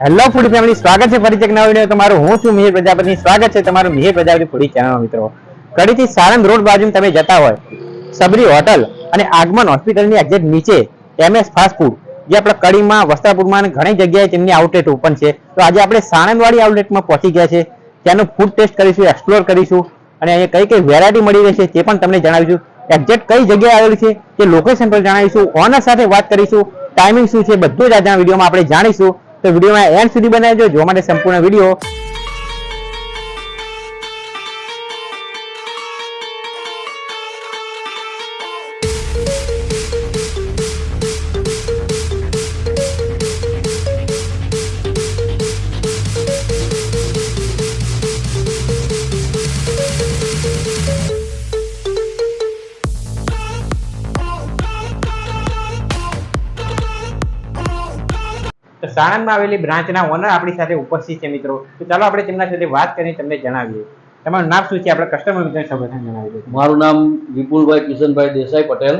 Hello ફૂડી family, સ્વાગત છે ફરી એક નવા વિડીયો તમારું. હું છું મિહિર પ્રજાપતિ. સ્વાગત છે તમારું મિહિર પ્રજાપતિ ફૂડી ચેનલ. મિત્રો, કડીથી સાણંદ રોડ બાજુ તમે જતા હોય, સબરી હોટલ અને આગમન હોસ્પિટલની એક્ઝેક્ટ નીચે MS ફાસ્ટ ફૂડ, જે આપણે કડીમાં, વસ્ત્રાપુરમાં ઘણી જગ્યાએ તેમની આઉટલેટ ઓપન છે. તો આજે આપણે સાણંદવાડી આઉટલેટમાં પહોંચી ગયા છે. ત્યાંનું ફૂડ ટેસ્ટ કરીશું, એક્સપ્લોર કરીશું અને અહીંયા કઈ કઈ વેરાયટી મળી રહેશે તે પણ તમને જણાવીશું. એક્ઝેક્ટ કઈ જગ્યાએ આવેલી છે તે લોકેશન પર જણાવીશું. ઓનર સાથે વાત કરીશું, ટાઈમિંગ શું છે બધું જ આજના વિડીયોમાં આપણે જાણીશું. તો વિડીયોમાં એન્ડ સુધી બનાવજો જોવા માટે સંપૂર્ણ વિડીયો. સાણંદમાં આવેલી બ્રાન્ચના ઓનર આપણી સાથે ઉપસ્થિત છે મિત્રો. તો ચાલો આપણે તેમના સાથે વાત કરીને તમને જણાવીએ. તમારું નામ શું છે? આપણે કસ્ટમર મિત્રને સૌપ્રથમ જણાવી દો. મારું નામ વિપુલભાઈ કિશનભાઈ દેસાઈ પટેલ.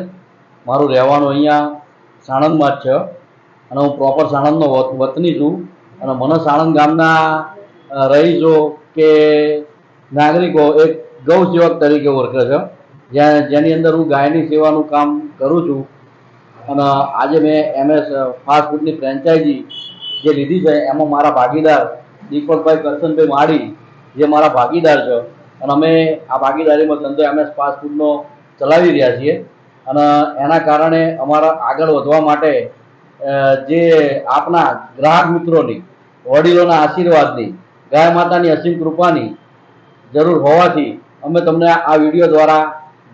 મારું રહેવાનું અહીંયા સાણંદમાં જ છે અને હું પ્રોપર સાણંદનો વતની છું. અને મને સાણંદ ગામના રહીશો કે નાગરિકો એક ગૌ સેવક તરીકે ઓળખે છે, જેની અંદર હું ગાયની સેવાનું કામ કરું છું. અને આજે મેં MS ફાસ્ટ ફૂડની ફ્રેન્ચાઇઝી જે લીધી છે એમાં મારા ભાગીદાર દીપકભાઈ કરશનભાઈ માળી જે મારા ભાગીદાર છે. અને અમે આ ભાગીદારીમાં ધંધો MS ફાસ્ટ ફૂડનો ચલાવી રહ્યા છીએ. અને એના કારણે અમારા આગળ વધવા માટે જે આપના ગ્રાહક મિત્રોની, વડીલોના આશીર્વાદની, ગાય માતાની અસીમ કૃપાની જરૂર હોવાથી અમે તમને આ વિડીયો દ્વારા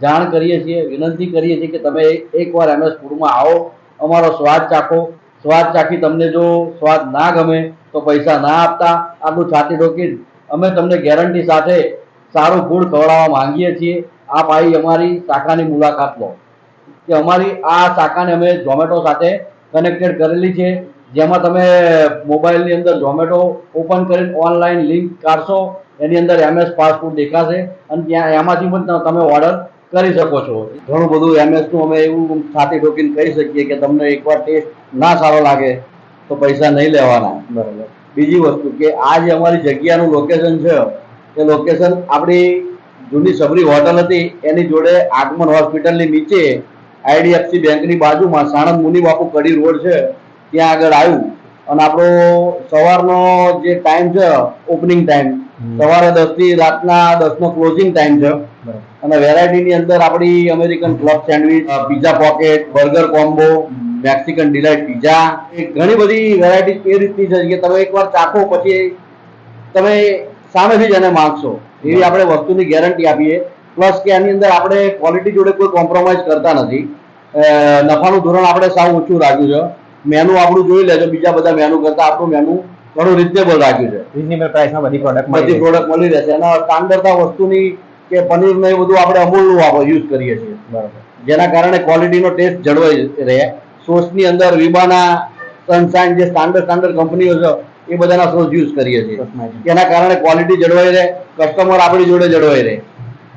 જાણ કરીએ છીએ, વિનંતી કરીએ છીએ કે તમે એકવાર MS ફૂડમાં આવો, અમારો સ્વાદ ચાખો. સ્વાદ ચાખી તમને જો સ્વાદ ના ગમે તો પૈસા ના આપતા. આટલું છાતી ઠોકી અમે તમને ગેરંટી સાથે સારું ફૂડ ખવડાવવા માંગીએ છીએ. આપ આવી અમારી શાખાની મુલાકાત લો. કે અમારી આ શાખાને અમે ઝોમેટો સાથે કનેક્ટેડ કરેલી છે, જેમાં તમે મોબાઈલની અંદર ઝોમેટો ઓપન કરીને ઓનલાઈન લિંક કાઢશો, એની અંદર MS ફાસ્ટ ફૂડ દેખાશે અને ત્યાં એમાંથી પણ તમે ઓર્ડર કરી શકો છો. ઘણું બધું MS નું અમે એવું છાતી ઠોકીને કહી શકીએ કે તમને એકવાર ટેસ્ટ ના સારો લાગે તો પૈસા નહીં લેવાના. બરાબર. બીજી વસ્તુ કે આ જે અમારી જગ્યાનું લોકેશન છે એ લોકેશન આપણી જૂની સબરી હોટલ હતી એની જોડે આગમન હોસ્પિટલની નીચે IDFC બેંકની બાજુમાં સાણંદ મુનિબાપુ કડી રોડ છે ત્યાં આગળ આવ્યું. અને આપણો સવારનો જે ટાઈમ છે, ઓપનિંગ ટાઈમ સવારે 10 થી રાતના 10 નો ક્લોઝિંગ ટાઈમ છે. અને વેરાયટીની અંદર આપણી American club sandwich, pizza pocket, burger combo, Mexican delight pizza, ઘણી બધી વેરાયટી એ રીતની છે કે તમે એકવાર ચાખો પછી તમે સામેથી જ એને માગશો એવી આપણે વસ્તુની ગેરંટી આપીએ. પ્લસ કે એની અંદર આપણે ક્વોલિટી જોડે કોઈ કોમ્પ્રોમાઇઝ કરતા નથી. નફાનું ધોરણ આપણે સાવ ઊંચું રાખ્યું છે. મેનુ આપણું જોઈ લેજો, બીજા બધા મેનુ કરતા આપણું મેનુ ઘણું રિઝનેબલ રાખ્યું છે. રિઝનેબલ પ્રાઇસમાં બધી પ્રોડક્ટ મળી રહેશે. અને સ્ટાન્ડર્ડતા વસ્તુની કે પનીર ને એ બધું આપણે અમૂલનું યુઝ કરીએ છીએ. બરાબર. જેના કારણે ક્વોલિટીનો ટેસ્ટ જળવાઈ રહે. સોસની અંદર વિબાના, સનશાઇન જે સ્ટાન્ડર્ડ કંપનીઓ છે એ બધાના સોસ યુઝ કરીએ છીએ. એના કારણે ક્વોલિટી જળવાઈ રહે, કસ્ટમર આપણી જોડે જળવાઈ રહે,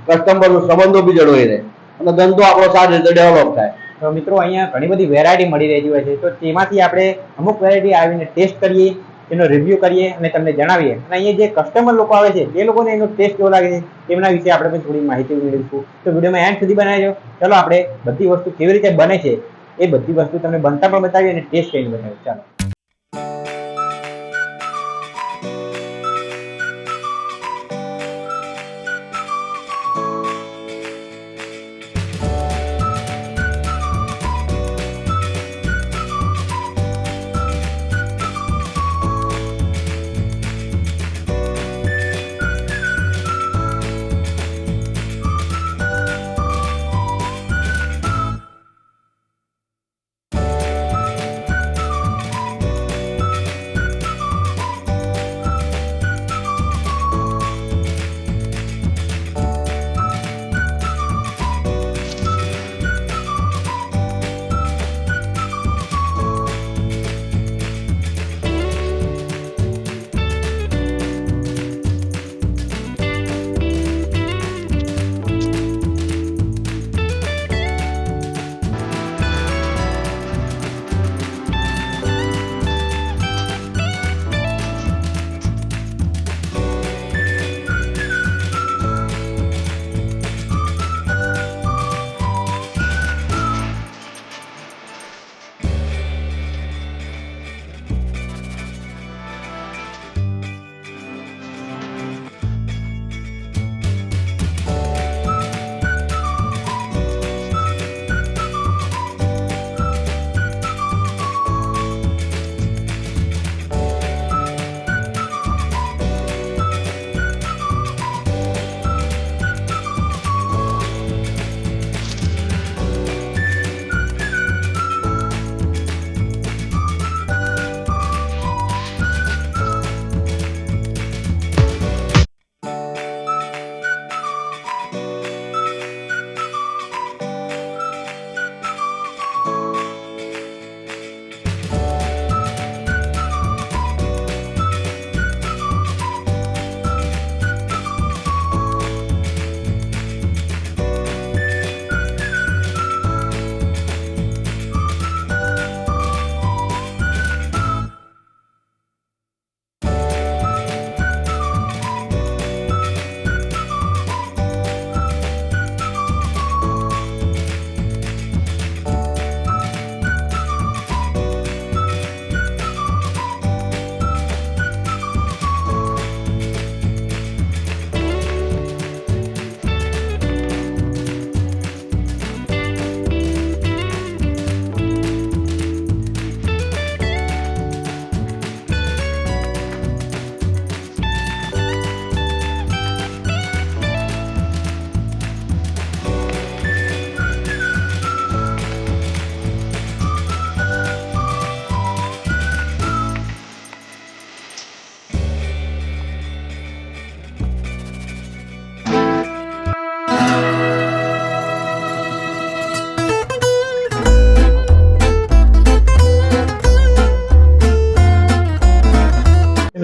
કસ્ટમર સંબંધો બી જળવાઈ રહે અને ધંધો આપણો સારી રીતે ડેવલપ થાય. તો મિત્રો, અહીંયા ઘણી બધી વેરાયટી મળી રહેતી હોય છે. તો તેમાંથી આપણે અમુક વેરાયટી આવીને ટેસ્ટ કરીએ, એનો રિવ્યુ કરીએ અને તમને જણાવીએ. અને અહીંયા જે કસ્ટમર લોકો આવે છે તે લોકોને એનો ટેસ્ટ કેવો લાગે છે તેમના વિશે આપણે પણ થોડી માહિતી મેળવીશું. તો વિડીયોમાં એન્ડ સુધી બનાવજો. ચાલો આપણે બધી વસ્તુ કેવી રીતે બને છે એ બધી વસ્તુ તમને બનતા પણ બતાવીએ અને ટેસ્ટ કરીને બતાવીએ. ચાલો.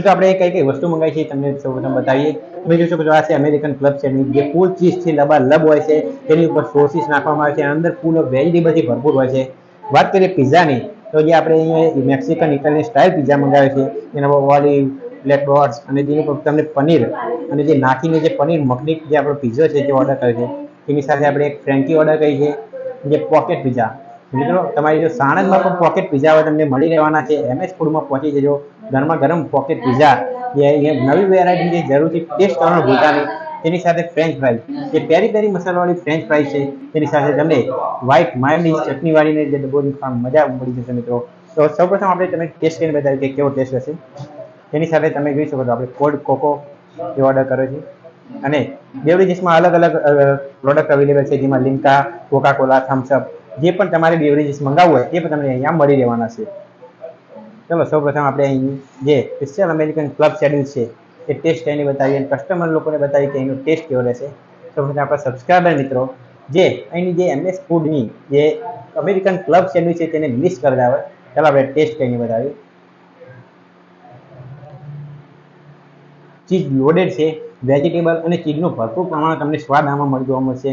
મિત્રો આપણે કઈ કઈ વસ્તુ મંગાવી છે તમને સૌપ્રથમ બતાવીએ. તમે જોઈ શકો છો આ છે અમેરિકન ક્લબ સેન્ડવિચ, જે ફૂલ ચીઝથી લબાલબ હોય છે. તેની ઉપર સોસીસ નાખવામાં આવે છે, અંદર ફૂલ ઓફ વેજીટેબલથી ભરપૂર હોય છે. વાત કરીએ પિઝાની, તો જે આપણે અહીંયા મેક્સિકન ઇટાલિયન સ્ટાઇલ પિઝા મંગાવે છે, એના પર ઓલિવ, બ્લેક ડોટ્સ અને જેની પર તમને પનીર અને જે નાખીને જે પનીર મખની જે આપણો પિઝા છે તે ઓર્ડર કરે છે. તેની સાથે આપણે એક ફ્રેન્કી ઓર્ડર કરી છે, જે પોકેટ પિઝા. મિત્રો તમારી જો સાણંદમાં પણ પોકેટ પિઝા હોય તમને મળી રહેવાના છે. MS ફૂડમાં પહોંચી જજો. ગરમા ગરમ પોકેટ પિઝા, જે અહીંયા નવી વેરાયટી છે, જરૂરથી ટેસ્ટ કરવાનું ભૂલતા નહીં. તેની સાથે ફ્રેન્ચ ફ્રાઈઝ, જે પેરી પેરી મસાલાવાળી ફ્રેન્ચ ફ્રાઈઝ છે, તેની સાથે તમને વ્હાઈટ માયોનીઝ ચટણી વાળીને જે ડબ્બોની મજા મળી જશે મિત્રો. તો સૌપ્રથમ આપણે તમે ટેસ્ટ કરીને બતાવીએ કે કેવો ટેસ્ટ હશે. તેની સાથે તમે જોઈ શકો છો આપણે કોલ્ડ કોકો જે ઓર્ડર કર્યો છે, અને બેવરેજીસમાં અલગ અલગ પ્રોડક્ટ અવેલેબલ છે, જેમાં લિમ્કા, કોકા કોલા, થમ્સઅપ, જે પણ તમારે બેવરેજીસ મંગાવવું હોય એ પણ તમને અહીંયા મળી રહેવાના છે. ચલો સૌપ્રથમ આપણે અહીં જે સ્પેશિયલ અમેરિકન ક્લબ સેન્ડવિચ છે એ ટેસ્ટ કરીને બતાવીએ અને કસ્ટમર લોકોને બતાવીએ કે એનો ટેસ્ટ કેવો રહેશે. સૌપ્રથમ આપણા સબસ્ક્રાઈબર મિત્રો જે અહીંની જે MS ફૂડની જે અમેરિકન ક્લબ સેન્ડવિચ છે તેને મિસ કરતા હોય, ચાલો આપણે ટેસ્ટ કરીને બતાવીએ. ચીઝ લોડેડ છે, વેજીટેબલ અને ચીઝનું ભરપૂર પ્રમાણ તમને સ્વાદ આમાં જોવા મળશે.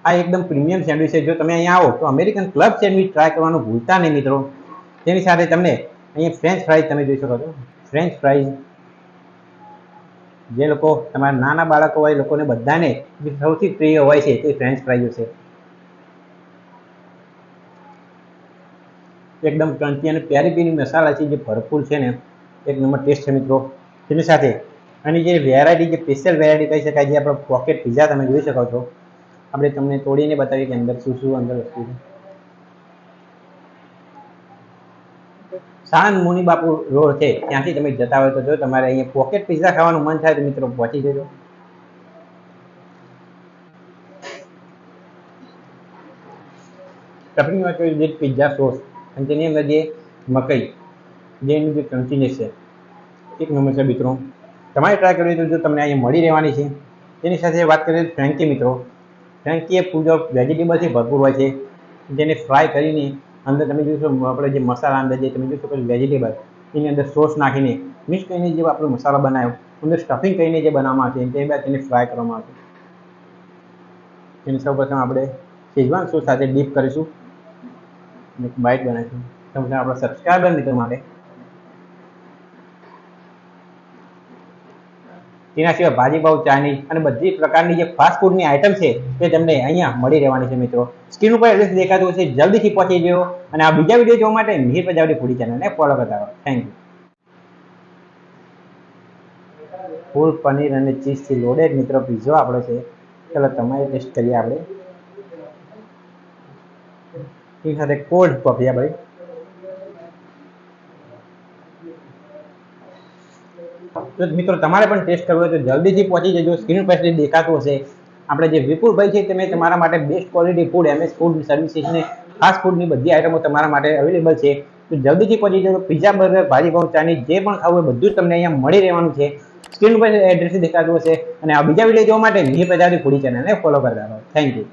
આ એકદમ પ્રીમિયમ સેન્ડવિચ છે. જો તમે અહીંયા આવો તો અમેરિકન ક્લબ સેન્ડવિચ ટ્રાય કરવાનું ભૂલતા નહીં મિત્રો. તેની સાથે તમને અહીંયા ફ્રેન્ચ ફ્રાઈઝ તમે જોઈ શકો છો. ફ્રેન્ચ ફ્રાઈઝ જે લોકો તમારા નાના બાળકો હોય, લોકોને બધાને જે સૌથી પ્રિય હોય છે તે ફ્રેન્ચ ફ્રાઈઝ છે. એકદમ ક્રન્ચી અને પ્યારી પ્યારી મસાલા છે જે ભરપૂર છે ને, એક નંબર ટેસ્ટ છે મિત્રો. તેની સાથે આની જે વેરાયટી, જે સ્પેશિયલ વેરાયટી કહી શકાય, જે આપણો પોકેટ પિઝા તમે જોઈ શકો છો. આપણે તમને તોડીને બતાવીએ કે અંદર શું શું અંદર વસ્તુ છે. સાણંદ મુનિ બાપુ રોડ છે, ત્યાંથી તમે જતા હોય તો જો તમારે અહીંયા પોકેટ પિઝા ખાવાનું મન થાય તો મિત્રો પહોંચી જજો. સ્ટફિંગમાં જે પિઝા સોસ અને તેની અંદર જે મકઈ, જે એની જે ક્રન્ચીનેસ છે, એક નંબર છે મિત્રો. તમારે ટ્રાય કરવી તો જો તમને અહીંયા મળી રહેવાની છે. તેની સાથે વાત કરીએ તો ફ્રેન્કી મિત્રો. ફ્રેન્કી એ ફૂડ ઓફ વેજીટેબલથી ભરપૂર હોય છે, જેને ફ્રાય કરીને અંદર તમે જોશો આપણે જે મસાલા અંદર જે તમે જોઈ શકો છો વેજીટેબલ, એની અંદર સોસ નાખીને મિક્સ કરીને જે આપણો મસાલો બનાવ્યો, અંદર સ્ટફિંગ કરીને જે બનાવવામાં આવે છે, તે બાદ તેને ફ્રાય કરવામાં આવે છે. તેની સૌપ્રથમ આપણે શેઝવાન સોસ સાથે ડીપ કરીશું, એક બાઇટ બનાવીશું. તમને આપણા સબસ્ક્રાઈબર મિત્રો માટે. તેના સિવાય ભાજીપાવ, ચાઇનીઝ અને બધી પ્રકારની જે ફાસ્ટ ફૂડની આઇટમ છે તે તમને અહીંયા મળી રહેવાની છે મિત્રો. સ્ક્રીન ઉપર એડ્રેસ દેખાતું હશે, જલ્દીથી પહોંચી જજો. અને આ બીજા વિડીયો જોવા માટે મિહિર પ્રજાપતિ ફૂડી ચેનલને ફોલો કરતા રહો. Thank you. ફૂલ પનીર અને ચીઝથી લોડેડ મિત્રો પીઝો આપણો છે. ચાલો તમારે ટેસ્ટ કરીએ આપણે. એની સાથે કોલ્ડ કોફી આપણે. તો મિત્રો તમારે પણ ટેસ્ટ કરવો હોય તો જલ્દીથી પહોંચી જજો. સ્ક્રીન પર દેખાતું હશે આપણે જે વિપુલભાઈ છે, તમે તમારા માટે best quality food MS food services ને ફાસ્ટ ફૂડની બધી આઈટમો તમારા માટે અવેલેબલ છે. તો જલ્દીથી પહોંચી જજો. પિઝા, બર્ગર, ભાજીપાવ, ચાઇનીઝ જે પણ ખાવું હોય બધું જ તમને અહીંયા મળી રહેવાનું છે. સ્ક્રીન પર એડ્રેસ દેખાતું હશે. અને આ બીજા વિડીયો જોવા માટે મિહિર પ્રજાપતિ ફૂડી ચેનલને ફોલો કરતા રહો. Thank you.